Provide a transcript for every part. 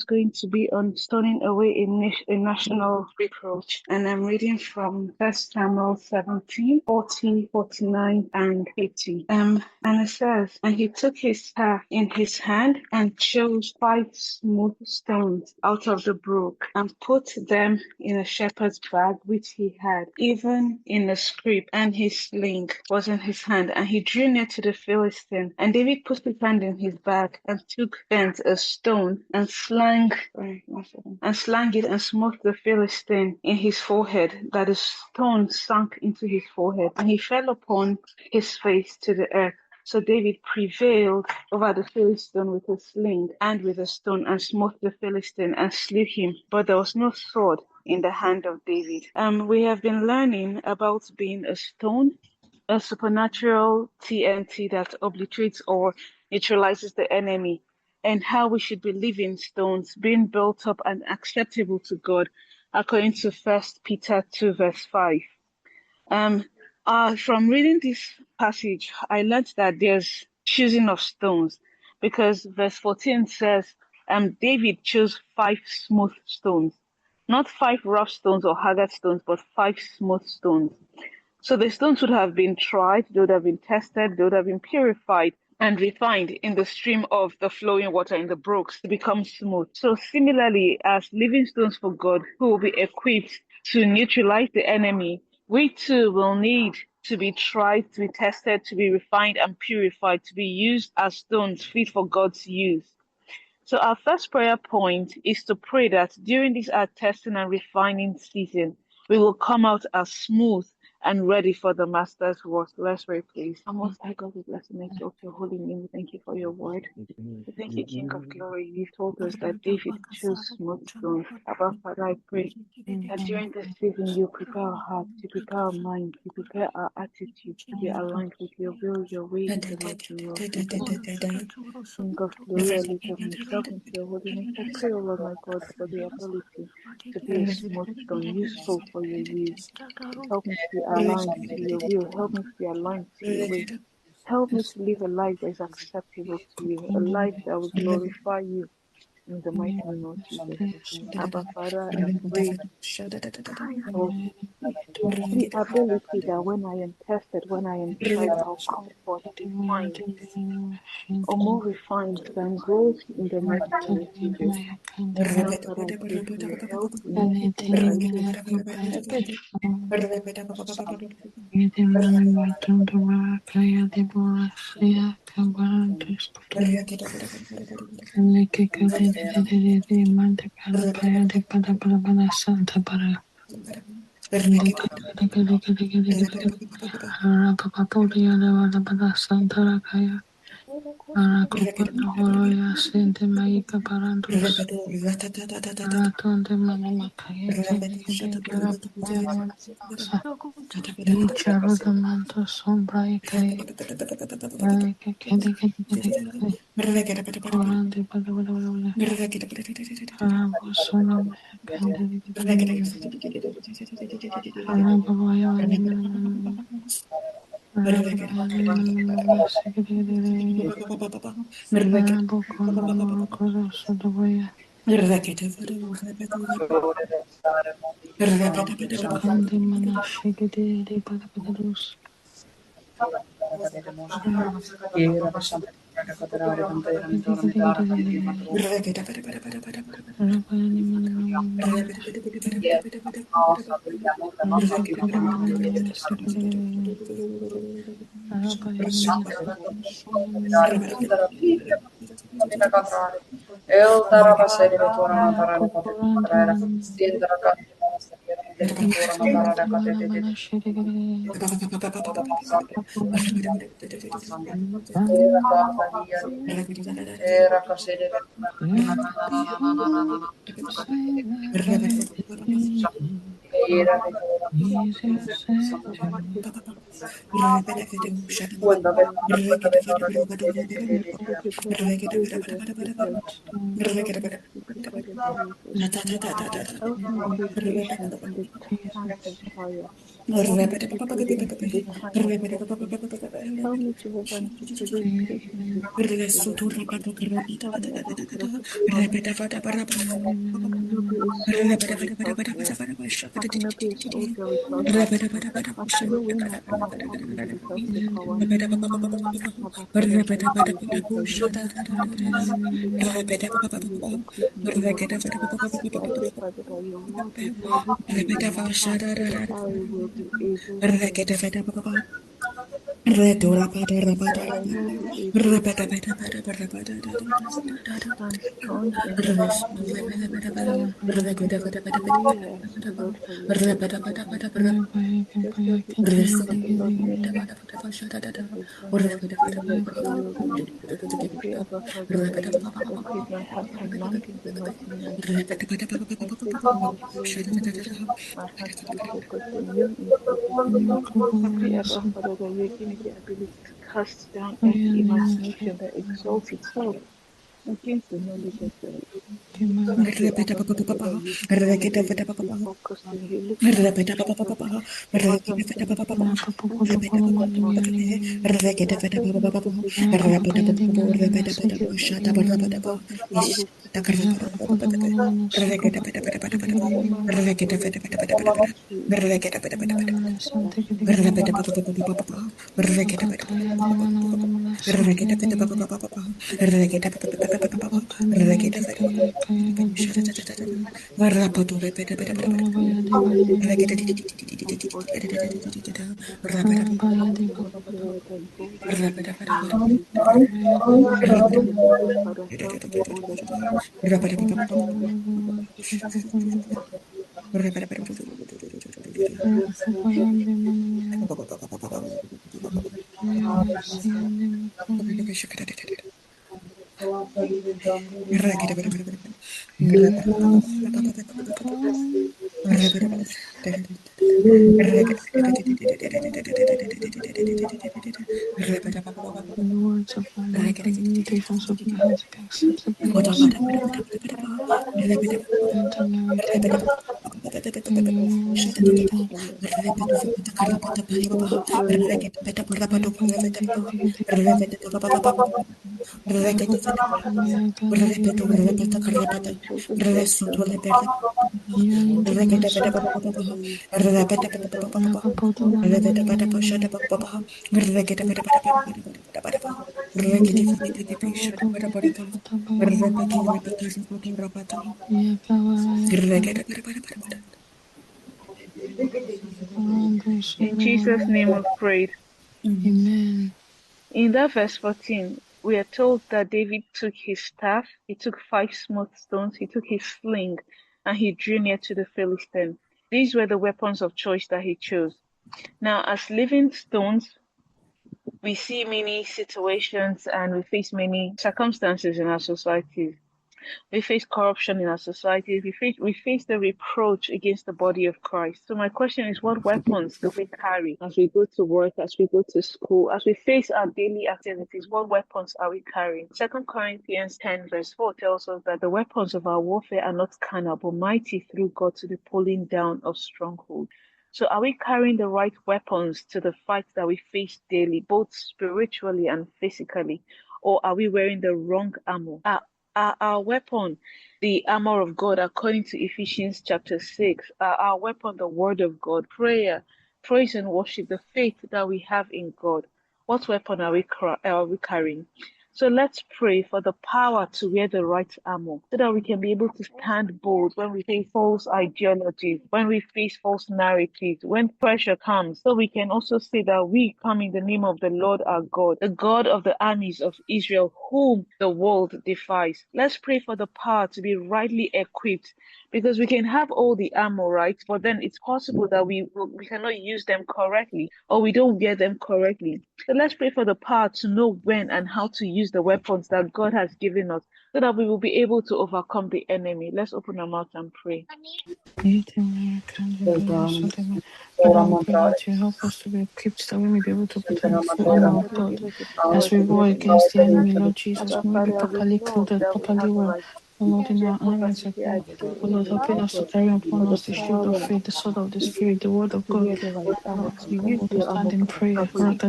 Going to be on stoning away a national reproach. And I'm reading from 1 Samuel 17, 40, 49, and 50. And it says, And he took his staff in his hand and chose 5 smooth stones out of the brook and put them in a shepherd's bag which he had, even in a scrip, and his sling was in his hand. And he drew near to the Philistine. And David put his hand in his bag and took thence a stone and slang it and smote the Philistine in his forehead, that the stone sunk into his forehead, and he fell upon his face to the earth. So David prevailed over the Philistine with a sling and with a stone, and smote the Philistine and slew him. But there was no sword in the hand of David. We have been learning about being a stone, a supernatural TNT that obliterates or neutralizes the enemy, and how we should be living stones, being built up and acceptable to God, according to 1 Peter 2, verse 5. From reading this passage, I learned that there's choosing of stones, because verse 14 says, David chose 5 smooth stones, not 5 rough stones or haggard stones, but 5 smooth stones. So the stones would have been tried, they would have been tested, they would have been purified and refined in the stream of the flowing water in the brooks to become smooth. So similarly, as living stones for God, who will be equipped to neutralize the enemy, we too will need to be tried, to be tested, to be refined and purified, to be used as stones fit for God's use. So our first prayer point is to pray that during this our testing and refining season, we will come out as smooth and ready for the Master's work. Let's pray, please. Our Most High God, we bless and exalt your holy name. We thank you for your word. We thank you, King of Glory. You told us that David chose smooth stones. Abba, Father, I pray that during this season you prepare our hearts, you prepare our minds, you prepare our attitudes to be aligned with your will, your way in the mighty name of Jesus. King of Glory, I lift up myself into your holiness. I pray, O Lord my God, for the ability to be a smooth stone, useful for your use. Help me to be aligned to your will. Help me to be aligned to your way. Help me to live a life that is acceptable to you, a life that will glorify you in the mighty name of Jesus. Abba, Father, I pray for the ability that when I am tested, when I am tried, I'll come forth refined or more refined than gold in the mighty name of Jesus. Abba, Father, I pray for your help in everything that I do. Help me to be patient in the times of trial. Help me to be prudent in the time of testing. Help me, Jehovah, to wait patiently for you, O Lord. I cannot be a soldier without war. I cannot be a soldier without battle. I cannot win my own battles without the power of God. Equip me, O Lord. So I pray, Father, that your word will dwell richly in my heart so that I will be able to, so that I will be able to stand strong in the mighty name of Jesus. We ask, O Lord, for your wisdom. Just as you asked for the Lord Mary for wisdom, Lord, give her to you, O Lord. I pray, Abba Father, that you open my heart and mind in the mighty name of Jesus. I say, King of glory, let my heart be focused on you in Jesus' name. I pray, Abba Father, that you give me the ability to cast down every imagination that exalts itself against the knowledge of God. I pray, Abba Father, that you give me the will to be focused on you. Lift my heart, Jesus. Your heart on things that are above all things. Help me to be focused on you. Help me in my life. Help me to be able to be focused. Help me to open my mouth, O Lord, to unfortunately, I have been led and boldly before you. Father, help me, O Lord. The words of my mouth and the meditations of my heart be acceptable in your sight. Enter my redeemer. In your name I pray. King of glory, you are a chosen vessel. I pray, Father, that you use me in Jesus' name we've prayed. Amen. In that verse 14, we are told that David took his staff, he took 5 smooth stones, he took his sling, and he drew near to the Philistine. These were the weapons of choice that he chose. Now, as living stones, we see many situations and we face many circumstances in our society. We face corruption in our society. We face the reproach against the body of Christ. So my question is, what weapons do we carry as we go to work, as we go to school, as we face our daily activities? What weapons are we carrying? 2 Corinthians 10 verse 4 tells us that the weapons of our warfare are not carnal, but mighty through God to the pulling down of strongholds. So are we carrying the right weapons to the fight that we face daily, both spiritually and physically? Or are we wearing the wrong armor? Our weapon, the armor of God, according to Ephesians chapter 6, our weapon, the word of God, prayer, praise and worship, the faith that we have in God. What weapon are we carrying? So let's pray for the power to wear the right armor so that we can be able to stand bold when we face false ideologies, when we face false narratives, when pressure comes. So we can also say that we come in the name of the Lord our God, the God of the armies of Israel, whom the world defies. Let's pray for the power to be rightly equipped because we can have all the armor, right? But then it's possible that we cannot use them correctly or we don't wear them correctly. So let's pray for the power to know when and how to use the weapons that God has given us so that we will be able to overcome the enemy. Let's open our mouth and pray. Father, we pray that you help us to be equipped that we may be able to put on the full Abba, armor of Father, God give us the as power we to wear war the right against the armor. enemy, Lord Jesus. Abba, May we be Father, we properly know clothed, that we properly have the well. right O Lord, in our eyes, I Capacity, I pray. pray, O oh Lord, Lord helping my us to God, carry for upon the us the shield of power faith, the sword of the Spirit, the word of to God. wear the right armor, to Help use us to your armor stand in prayer. properly.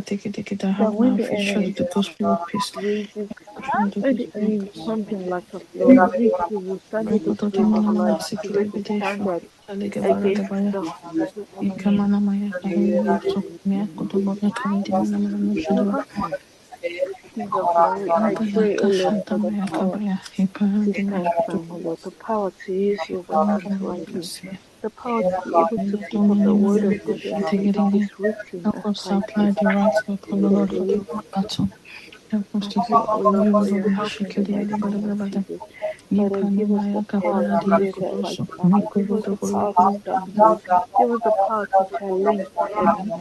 Have That when now the faith, show enemy the gospel of peace. raises, Show the when the gospel of enemy peace. comes in like a flood, we too will stand with the Rekoto shield of dimana mana light to raise a sikidegedesho. standard Shalegabara against dabaya. the enemy. Ikamana maya karina maso. Miakoto bora kari dimana mana no shadaba. King of glory, I Adada pray, O Lord, kashanta for the maya power kabaya. Ipara to dimana stand koto. firm, O Lord, the power to use your Lord, weapons rightly, mercy. the power to be able to pick up the Domini word mana of God and say, It mashitegedege. is written, Help as us to Christ apply said. the right weapon, O Lord, for the battle. Help us I to pray, fight O for Lord, you, O for Lord, your help in the mighty mashikedi bada name of bada bada. Jesus. Father, Ipana give us the maya power kapara to diya wear that right kodoso. armor. Give us Mikodo the bolo power to bolo stand firm. Give us the power to challenge the enemy.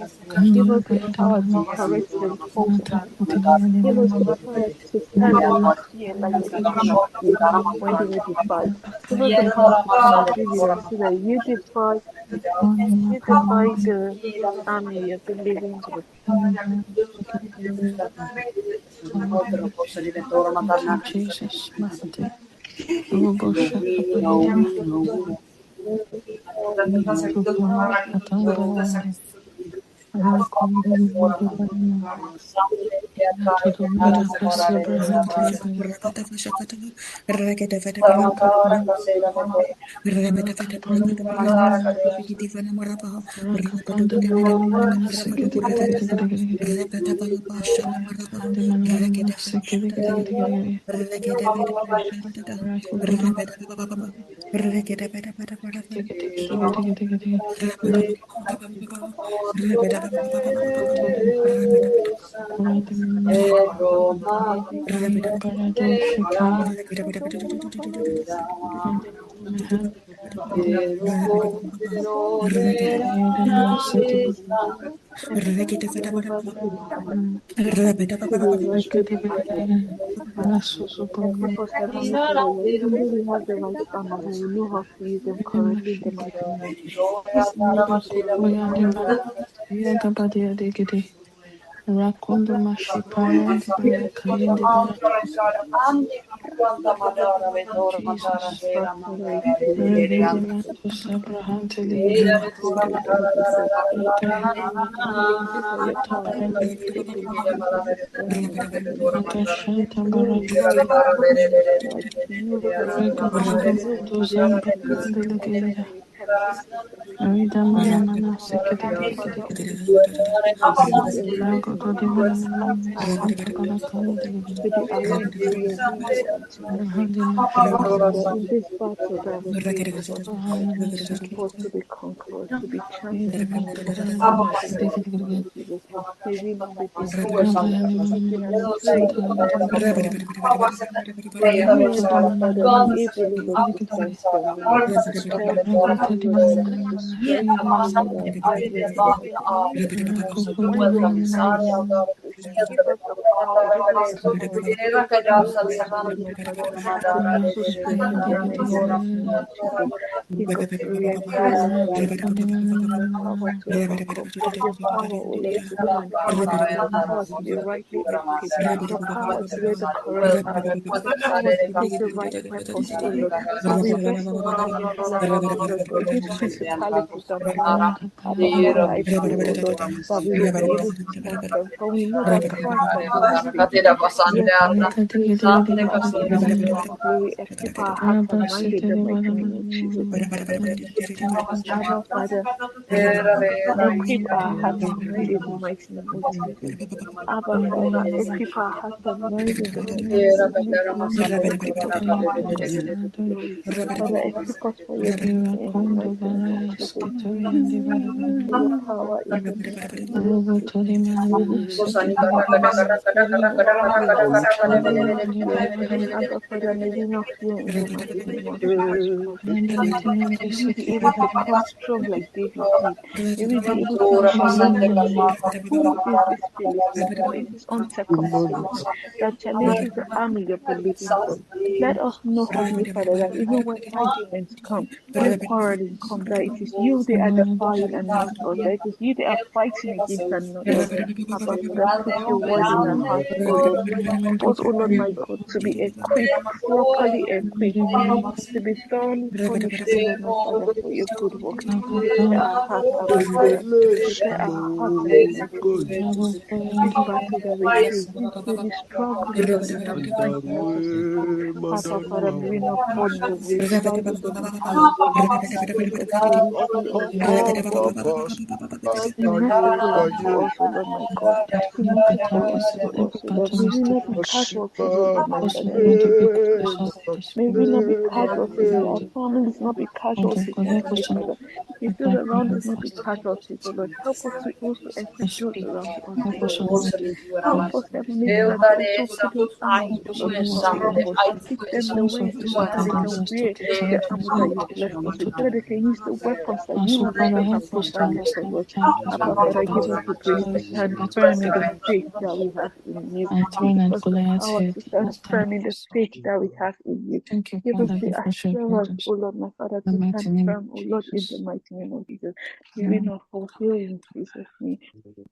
Give kanya us the bada power to bada. correct the false Mata teaching. kutiya di Give mana us the mana. power to stand and not fear like the Israelites did when they were defied. Give us the power to come as David and say that you defy the army of the living God. Thank you, Jesus. Mahate. Robo shaka pahidi Tupama Katanda Lande, Rakundi Mudubarina, Tudumira Kasibraham Telebere, Rakapana, Rakapana Mana, Rakapanda Mana, Sikiti, Handi Mana, Sikiti, Rakuturi, Tikiti, Randi Parado Shikaya, Randi Mahan, Randi City, Sikiti, Help Rasusu, us, Heavenly Father, that even though we have the right armor, we will know how to use them correctly in the Dimashik, mighty name of Jesus. Koyandima, Yagabadia Digidi, Rakundo Mashipaya, Dibaya Kayindi Jesus. Father, I pray in the name of Revidima to Jesus. Sabrahanteli Holy Yadaba. Spirit of God, we pray. I pray for your power to Ipayandima penetrate any secret discernment of the enemy. Mata Shanta To know Baradu. what is wrong and right, to know what is right, to Regabaradu know to when Zambra the Delegata. enemy penetrated the way. Arida Mana Yes, Mana Father, Sikiti. with the light of Ragoto God, Dimana light our Santa understanding, Barakaya Delegate. to be aligned to your will and to your way. Rahadima That in this battle that we're doing, O Lord, Shahana help Siki. us to be conquerors, to be champions Edima for you. In Kurana the mighty name of Sikiti. Jesus, may we not be defeated. Rabayani Even as Mana we pray Santa in the mighty Yadima. name of Jesus. For you, Rakata Heavenly Dimana Father, will Mana able us to stand Sikiti. firm, O Lord. Help us, O Rakata Lord, Dimana to Mana strengthen us with our Shiri. brethren in the mighty name of Jesus. Rakuto When Dimana we stand in Mana. opposition, give us the power, give us the courage, give us the boldness, Heavenly Father, to also strengthen them in the mighty name of Jesus. King of glory, I pray, O Lord, that Rakata Dimana your power Mana. to overcome, your power, O Lord, to stand firm, your power to be rightly equipped, your power to wear the correct armor, the power to take the right weapons, O Lord, that we wrestle not against flesh and blood, but against principalities and powers. Abba, Father, I pray, O Lord, that we will be able to stand firm, for we know that Christ has already victory. Yes, I pray, King of glory, equip our hearts and mind in the mighty name of Jesus. Abba, Father, equip our hearts and mind in the mighty name of Jesus. Abba, Father, equip our hearts and mind in the mighty name of Jesus. King of glory, Father, equip us for your victory in the Irakondo mighty name of Baraya Jesus. Skitoriandi For your Barabara. power in the mighty name of Jesus. Robotori May Manamana we Sikiri. may we not fear. May we not Robotori fear. Barabara. Abba, Father, may we not fear in the mighty name of Jesus Christ. Randiminimindi May we be able to Sikiri. come strong like David did. May we be able to challenge and say, who is this Philistine? Who is this uncircumcised that challenges the army of the living God? Let us know, Heavenly Father, that even when arguments come, when quarreling come, that it is you they are Robotori defying and not us. That it is you they are fighting against and not us. Abba, Father, put your word in our hearts, oh Lord. Help us, oh Lord, my God, to be equipped, properly equipped, to be thoroughly furnished, oh Lord, my Father, for your good works. Prepare our hearts, Abba Father. Prepare our hearts for the next season. This battle that we face, may be strong, oh Lord, in the mighty name of Jesus. Abba Father, may we not fall in the wayside in the mighty name of Jesus. Jesus, may we all be merciful unto us, O Lord my God. Be merciful unto us, O Lord. May we not be casualties, O Lord my Father, in the name of Jesus. May we not be casualties. May our families not be casualties, O Lord my Father. If those around us not be casualties, O Lord, help us to also equip those around us in the name of Jesus. Help us, Heavenly Father, to also put on armor, O Lord my Father. Teach them the way, O Lord, that they can wear the armor that you've blessed us with, so that they can use the weapons that you yourself have provided for us. Abba Father, give us the grace to stand firm in the faith that we have in you. Give us the power to stand firm in the faith that we have in you. Give us the assurance, O Lord, my Father, to stand firm, O Lord, in the mighty name of Jesus. May we not fulfill in Jesus' name.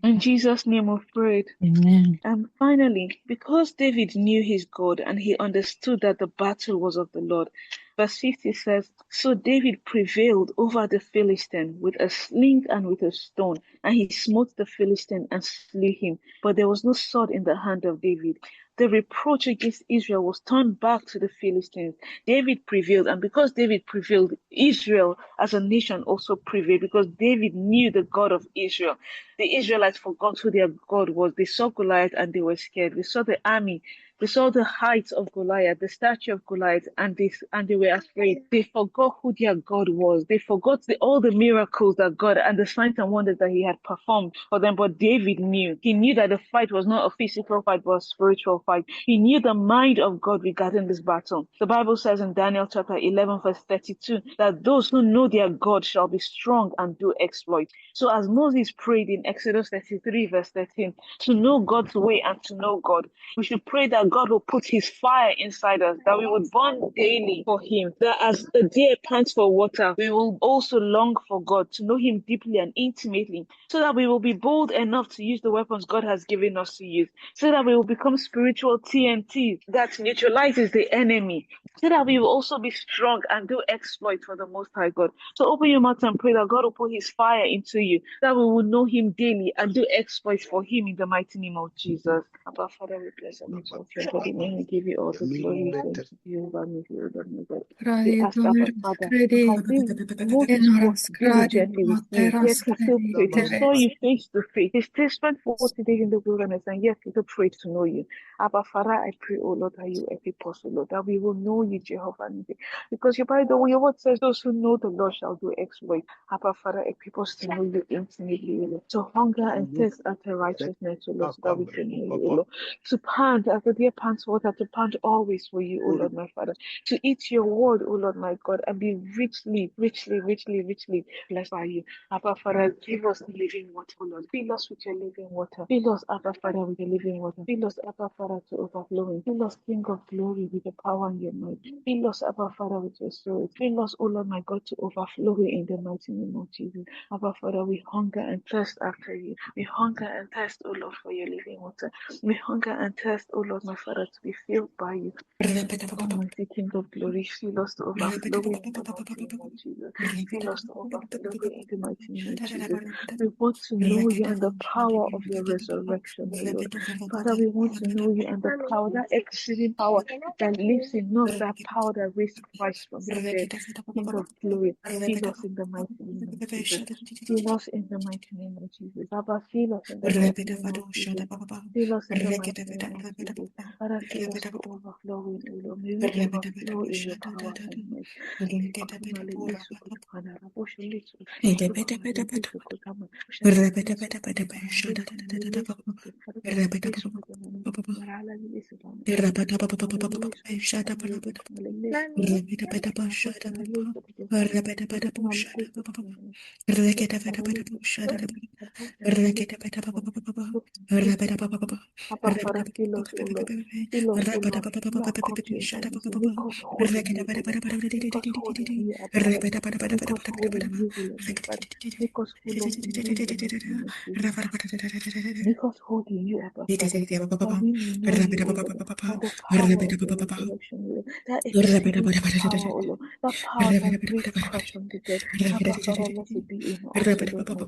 In Jesus' name we've prayed. Amen. And finally, because David knew his God and he understood that the battle was of the Lord, verse 50 says, So David prevailed over the Philistine with a sling and with a stone, and he smote the Philistine and slew him. But there was no sword in the hand of David. The reproach against Israel was turned back to the Philistines. David prevailed, and because David prevailed, Israel as a nation also prevailed, because David knew the God of Israel. The Israelites forgot who their God was. They saw Goliath and they were scared. They saw the army. They saw the height of Goliath, the statue of Goliath, and they were afraid. They forgot who their God was. They forgot all the miracles that God and the signs and wonders that He had performed for them. But David knew. He knew that the fight was not a physical fight, but a spiritual fight. He knew the mind of God regarding this battle. The Bible says in Daniel chapter 11, verse 32, that those who know their God shall be strong and do exploits. So as Moses prayed in Exodus 33, verse 13, to know God's way and to know God, we should pray that God will put His fire inside us, that we would burn daily for Him, that as the deer pants for water, we will also long for God, to know Him deeply and intimately, so that we will be bold enough to use the weapons God has given us to use, so that we will become spiritual TNT that neutralizes the enemy, so that we will also be strong and do exploit for the Most High God. So open your mouth and pray that God will put His fire into you, that we will know Him daily and do exploits for Him in the mighty name of Jesus. Abba, Father, we bless and exalt your holy name. We give you all the glory. Thank you, God. We ask Abba, Father, as Moses worked diligently with you, yet he still prayed. He saw you face to face. He still spent 40 days in the wilderness, and yet he still prayed to know you. Abba, Father, I pray, oh Lord, that you equip us, oh Lord, that we will know you, Jehovah. Because your Bible, your word says, those who know the Lord shall do exploit. Abba, Father, equip us to know you intimately, O Lord, to hunger and thirst after righteousness, O Lord, so that we can know you, O Lord, to pant as the deer pants water, to pant always for you, O Lord, my Father, to eat your word, O Lord, my God, and be richly blessed by you. Abba, Father, give us the living water, O Lord. Fill us with your living water. Fill us, Abba, Father, with your living water. Fill us, Abba, Father, to overflowing. Fill us, King of glory, with the power and your might. Fill us, Abba, Father, with your spirit. Fill us, O Lord, my God, to overflowing in the mighty name of Jesus. Abba, Father, we hunger and thirst after you. We hunger and thirst, O Lord, for your living water. We hunger and thirst, O Lord, my Father, to be filled by you. Almighty King of glory, fill us to overflowing in the mighty name of Jesus. Fill us to overflowing in the mighty name of Jesus. We want to know you and the power of your resurrection, O Lord. Father, we want to know you and the power, that exceeding power that lives in us, that power that raised Christ from the dead. King of glory, fill us in the mighty name of Jesus. Fill us in the mighty name of Jesus. Abba, fill us in the mighty name of Jesus. Fill us in the mighty name of Jesus. Father, fill us to overflowing, O Lord. May we overflow in your power and might. Abba Father, fill us, O Lord. Fill us, O Lord. Make us whole in you, O Lord. Make us whole in you, Abba Father. Make us whole in you, O Lord, my Father. Make us whole in you in the mighty name of Jesus. Make us whole in you, Abba Father. That we may know you, O Lord, by the power of your resurrection, O Lord. That exceeding power, O Lord. That power that raised Christ from the dead. Abba Father, let it be in us, O Lord, my God.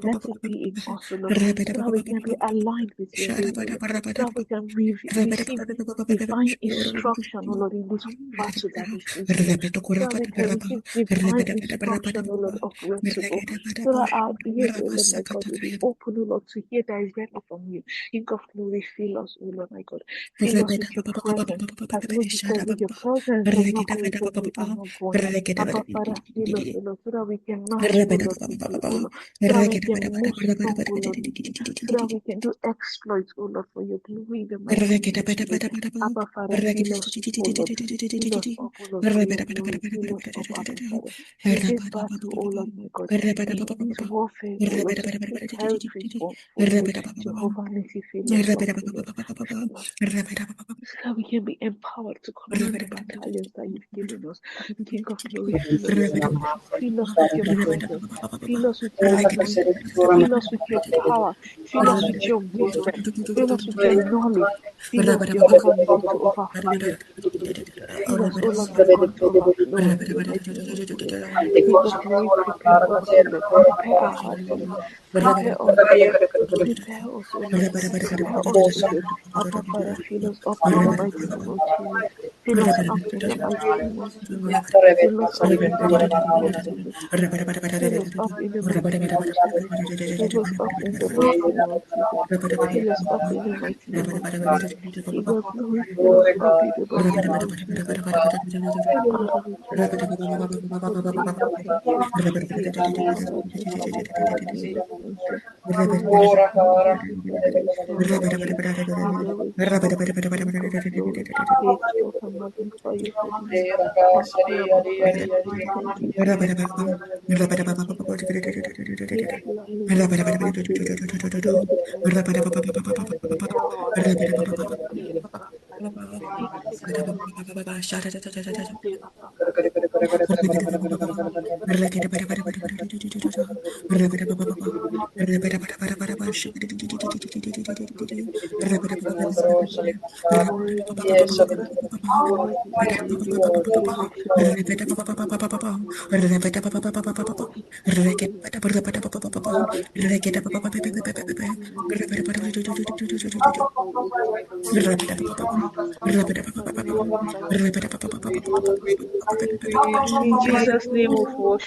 Let it be in us, O Lord, so that we can be aligned with your will, O Lord. So that we can receive divine instruction, O Lord, in this battle that is raging. So that we can receive divine instruction, O Lord, of where to go. So that our ears, O Lord, my God, will be open, O Lord, to hear directly from you. King of glory, fill us, O Lord, my God. Fill us with your presence. As Moses said, with your presence does not go with us, we are not going. Abba Father, fill us, O Lord, so that we can march, O Lord, with you, O Lord. So that we can move strong, O Lord, in you. So that we can do exploits, O Lord, for your glory in the mighty name of Jesus. Abba Father, fill us, O Lord. Fill us up, O Lord, for your glory. Fill us up, Abba Father. In this battle, O Lord, my God. In this warfare, O Lord, to take territories for you. Jehovah, Nissi, fill us up, O Lord. Fill us so that we can be empowered to command the battalions that you've given us. King of glory, fill us, O Lord. Fill us with your presence. Fill us with your anointing. Fill us with your power. Fill us with your wisdom. Fill us with your knowledge. Fill us, Jehovah, Nissi, to overflow. Fill us, O Lord, my God, to overflow in the mighty name of Jesus. King of glory, prepare us, O Lord. Prepare our hearts, O Lord. Prepare us, O Lord. Prepare us, O Lord. Prepare us, O Lord. Abba Father, fill us up in the mighty name of Jesus. Fill us up in the mighty name of Jesus. Fill us up in the mighty name of Jesus. Fill us up in the mighty name of Jesus. Fill us up in the mighty name of Jesus. Fill us up in the mighty name of Jesus. King of glory, fill us up in the mighty name of Jesus. Fill us in the mighty name of Jesus. Prepare us, O Lord. Prepare us, Jehovah, in the name of Jesus. Fill us up, O Lord, so there is none like you. And there is none like you, King of glory. We exalt and magnify your holy name. Thank you, Abba Father. Thank you, King of glory. Thank you, King of glory. Thank you, I lift up your mighty name. Thank you, I exalt you. Oh, thank you, Abba Father. Thank you, King of glory. Thank you, Abba Father. Thank you, King of glory. Worthy are you, Lord. Worthy are you, Lord. We worship you. We thank you in the mighty name of Jesus. King of glory, thank you. We exalt you. We magnify your holy name. We give you praise. In Jesus' name of worship.